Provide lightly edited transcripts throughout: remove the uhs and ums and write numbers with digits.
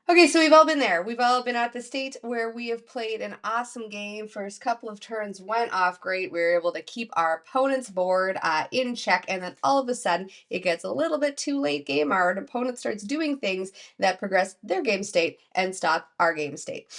Okay, so we've all been there. We've all been at the state where we have played an awesome game. First couple of turns went off great. We were able to keep our opponent's board in check, and then all of a sudden it gets a little bit too late game. Our opponent starts doing things that progress their game state and stop our game state.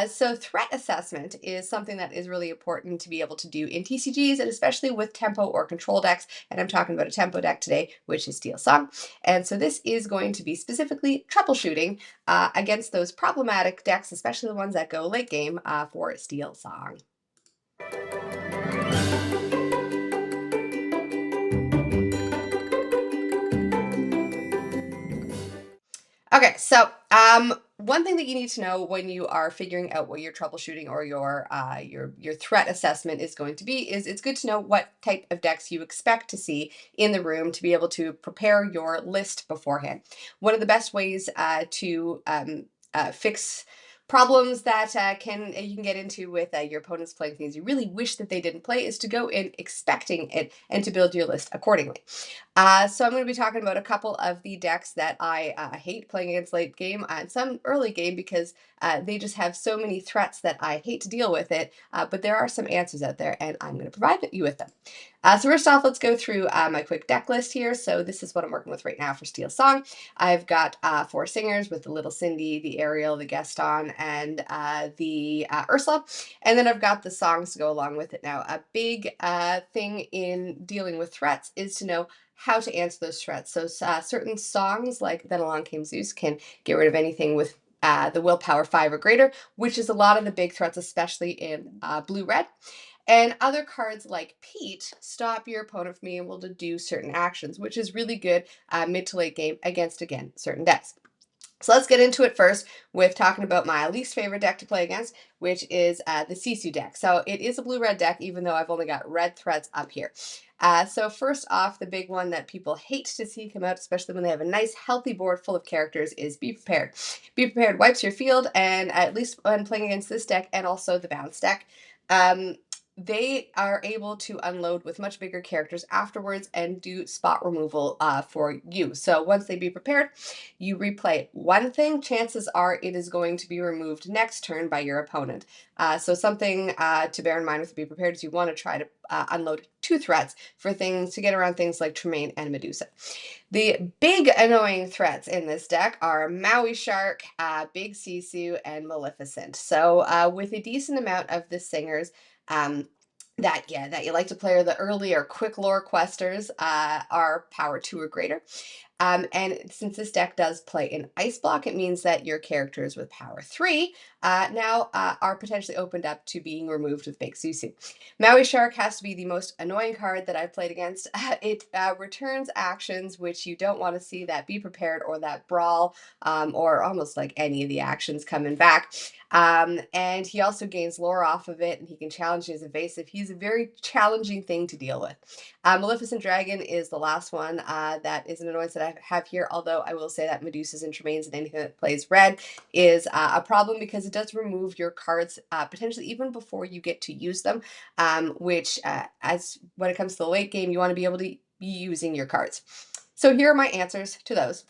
So threat assessment is something that is really important to be able to do in TCGs, and especially with tempo or control decks. And I'm talking about a tempo deck today, which is Steel Song. And so this is going to be specifically troubleshooting against those problematic decks, especially the ones that go late game for Steel Song. Okay, so one thing that you need to know when you are figuring out what your troubleshooting or your threat assessment is going to be is it's good to know what type of decks you expect to see in the room to be able to prepare your list beforehand. One of the best ways to fix problems that can you can get into with your opponents playing things you really wish that they didn't play is to go in expecting it and to build your list accordingly. So I'm going to be talking about a couple of the decks that I hate playing against late game and some early game because they just have so many threats that I hate to deal with it. But there are some answers out there, and I'm going to provide you with them. So first off, let's go through my quick deck list here. So this is what I'm working with right now for Steel Song. I've got 4 singers with the Little Cindy, the Ariel, the Gaston, and the Ursula. And then I've got the songs to go along with it now. A big thing in dealing with threats is to know how to answer those threats. So certain songs like Then Along Came Zeus can get rid of anything with the willpower 5 or greater, which is a lot of the big threats, especially in blue-red. And other cards like Pete stop your opponent from being able to do certain actions, which is really good mid to late game against, again, certain decks. So let's get into it first with talking about my least favorite deck to play against, which is the Sisu deck. So it is a blue-red deck, even though I've only got red threads up here. So first off, the big one that people hate to see come out, especially when they have a nice, healthy board full of characters, is Be Prepared. Be Prepared wipes your field, and at least when playing against this deck and also the bounce deck, um, they are able to unload with much bigger characters afterwards and do spot removal for you. So once they Be Prepared, you replay one thing, chances are it is going to be removed next turn by your opponent. So something to bear in mind with Be Prepared is you want to try to unload 2 threats for things to get around things like Tremaine and Medusa. The big annoying threats in this deck are Maui Shark, Big Sisu, and Maleficent. So with a decent amount of the singers, that you like to play, or the early or quick lore questers are power 2 or greater. And since this deck does play an ice block, it means that your characters with power 3 now are potentially opened up to being removed with Big Susu. Maui Shark has to be the most annoying card that I've played against. It returns actions which you don't want to see, that Be Prepared or that Brawl, or almost like any of the actions coming back. And he also gains lore off of it, and he can challenge his evasive. He's a very challenging thing to deal with. Maleficent Dragon is the last one that is an annoyance that I have here, although I will say that Medusas and Tremaines and anything that plays red is a problem because it does remove your cards potentially even before you get to use them, which as when it comes to the late game, you want to be able to be using your cards. So here are my answers to those.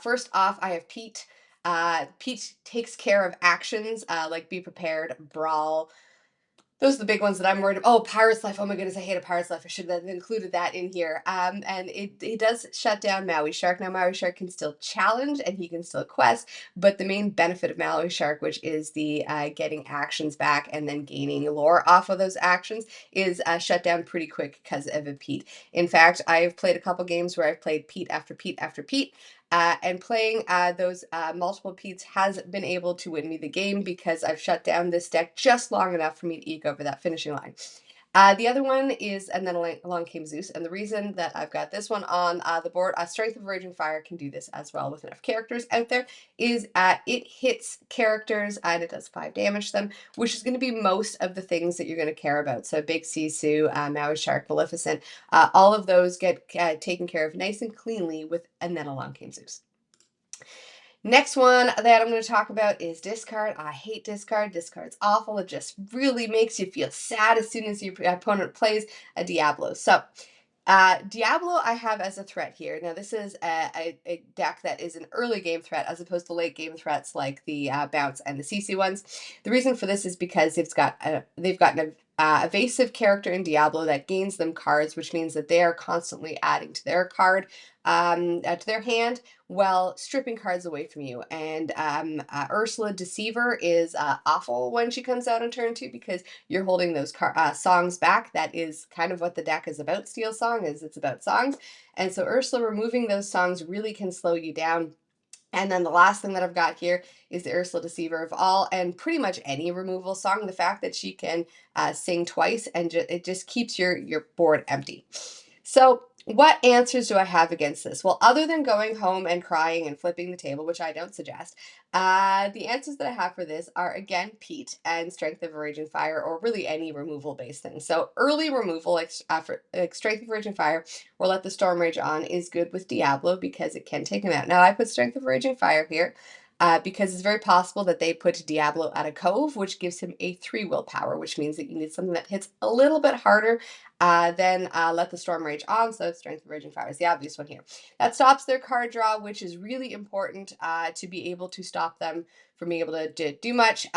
First off, I have Pete. Pete takes care of actions like Be Prepared, Brawl. Those are the big ones that I'm worried about. Oh, Pirate's Life. Oh my goodness, I hate a Pirate's Life. I should have included that in here. And it does shut down Maui Shark. Now, Maui Shark can still challenge and he can still quest, but the main benefit of Maui Shark, which is the getting actions back and then gaining lore off of those actions, is shut down pretty quick because of a Pete. In fact, I've played a couple games where I've played Pete after Pete after Pete. And playing those multiple Petes has been able to win me the game because I've shut down this deck just long enough for me to eke over that finishing line. The other one is And Then Along Came Zeus, and the reason that I've got this one on the board, Strength of Raging Fire can do this as well with enough characters out there, is it hits characters and it does 5 damage to them, which is going to be most of the things that you're going to care about. So Big Sisu, Maui Shark, Maleficent, all of those get taken care of nice and cleanly with And Then Along Came Zeus. Next one that I'm going to talk about is discard. I hate discard. Discard's awful. It just really makes you feel sad as soon as your opponent plays a Diablo. So Diablo I have as a threat here. Now this is a deck that is an early game threat as opposed to late game threats like the bounce and the CC ones. The reason for this is because they've got an evasive character in Diablo that gains them cards, which means that they are constantly adding to their card, to their hand, while stripping cards away from you. And Ursula Deceiver is awful when she comes out on turn 2 because you're holding those songs back. That is kind of what the deck is about. Steel Song is it's about songs, and so Ursula removing those songs really can slow you down. And then the last thing that I've got here is the Ursula Deceiver of all, and pretty much any removal song. The fact that she can sing twice and it just keeps your board empty. So, what answers do I have against this? Well, other than going home and crying and flipping the table, which I don't suggest, the answers that I have for this are again Pete and Strength of a Raging Fire, or really any removal based thing. So, early removal, like Strength of a Raging Fire, or Let the Storm Rage On, is good with Diablo because it can take him out. Now, I put Strength of a Raging Fire here. Because it's very possible that they put Diablo at a cove, which gives him a 3 willpower, which means that you need something that hits a little bit harder then Let the Storm Rage On, so Strength of Raging Fire is the obvious one here. That stops their card draw, which is really important to be able to stop them from being able to do much.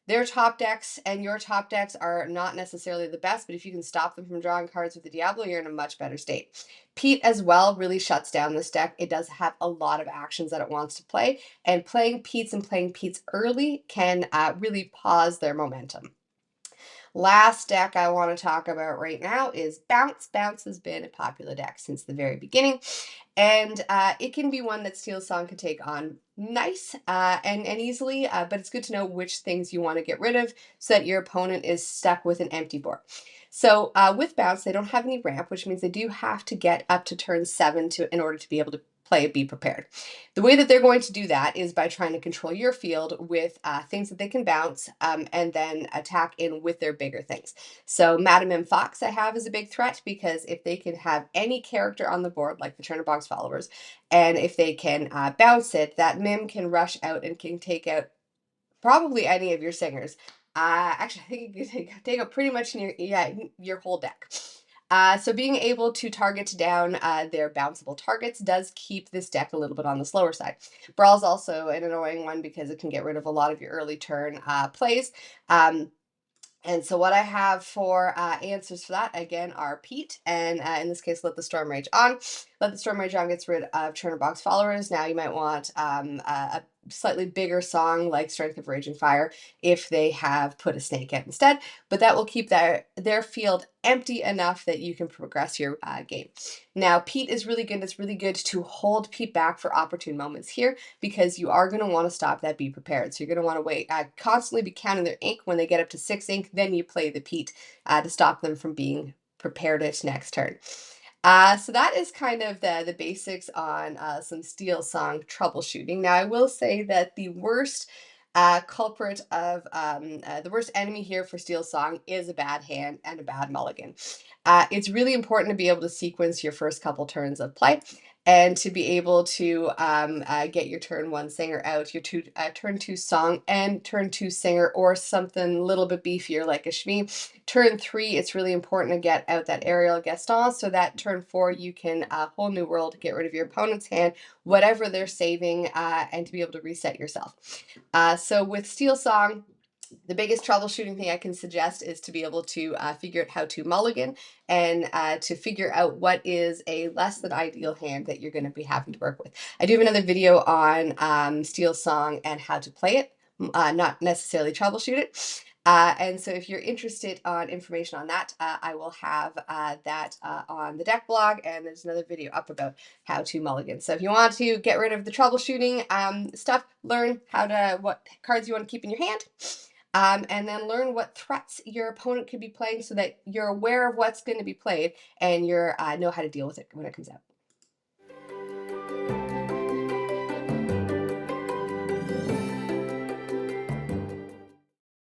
Their top decks and your top decks are not necessarily the best, but if you can stop them from drawing cards with the Diablo, you're in a much better state. Pete as well really shuts down this deck. It does have a lot of actions that it wants to play, and playing Pete's early can really pause their momentum. Last deck I want to talk about right now is Bounce. Bounce has been a popular deck since the very beginning, and it can be one that Steel Song can take on nice and easily, but it's good to know which things you want to get rid of so that your opponent is stuck with an empty board. So with Bounce, they don't have any ramp, which means they do have to get up to turn 7 in order to be able to play Be Prepared. The way that they're going to do that is by trying to control your field with things that they can bounce and then attack in with their bigger things. So Madam M Fox I have is a big threat because if they can have any character on the board, like the Chernobog's followers, and if they can bounce it, that Mim can rush out and can take out probably any of your singers. Actually, I think you can take out pretty much your whole deck. So being able to target down their bounceable targets does keep this deck a little bit on the slower side. Brawl's also an annoying one because it can get rid of a lot of your early turn plays. And so what I have for answers for that, again, are Pete, and in this case, Let the Storm Rage On. Let the Storm Rage On gets rid of Chernobog's followers. Now you might want a slightly bigger song like Strength of Raging Fire if they have put a snake out instead, but that will keep their field empty enough that you can progress your game. Now, Pete is really good. It's really good to hold Pete back for opportune moments here because you are going to want to stop that Be Prepared. So you're going to want to wait, constantly be counting their ink. When they get up to 6 ink, then you play the Pete to stop them from being prepared it next turn. So that is kind of the basics on some Steel Song troubleshooting. Now, I will say that the worst culprit of the worst enemy here for Steel Song is a bad hand and a bad mulligan. It's really important to be able to sequence your first couple turns of play and to be able to get your turn 1 singer out, your turn 2 song, and turn 2 singer, or something a little bit beefier like a Shmi. Turn 3, it's really important to get out that Ariel Gaston so that turn 4 you can whole new world, get rid of your opponent's hand, whatever they're saving, and to be able to reset yourself. So with Steel Song, the biggest troubleshooting thing I can suggest is to be able to figure out how to mulligan and to figure out what is a less than ideal hand that you're going to be having to work with. I do have another video on Steel Song and how to play it, not necessarily troubleshoot it. And so if you're interested on information on that, I will have that on the deck blog, and there's another video up about how to mulligan. So if you want to get rid of the troubleshooting stuff, learn what cards you want to keep in your hand, and then learn what threats your opponent could be playing so that you're aware of what's going to be played and you know how to deal with it when it comes out.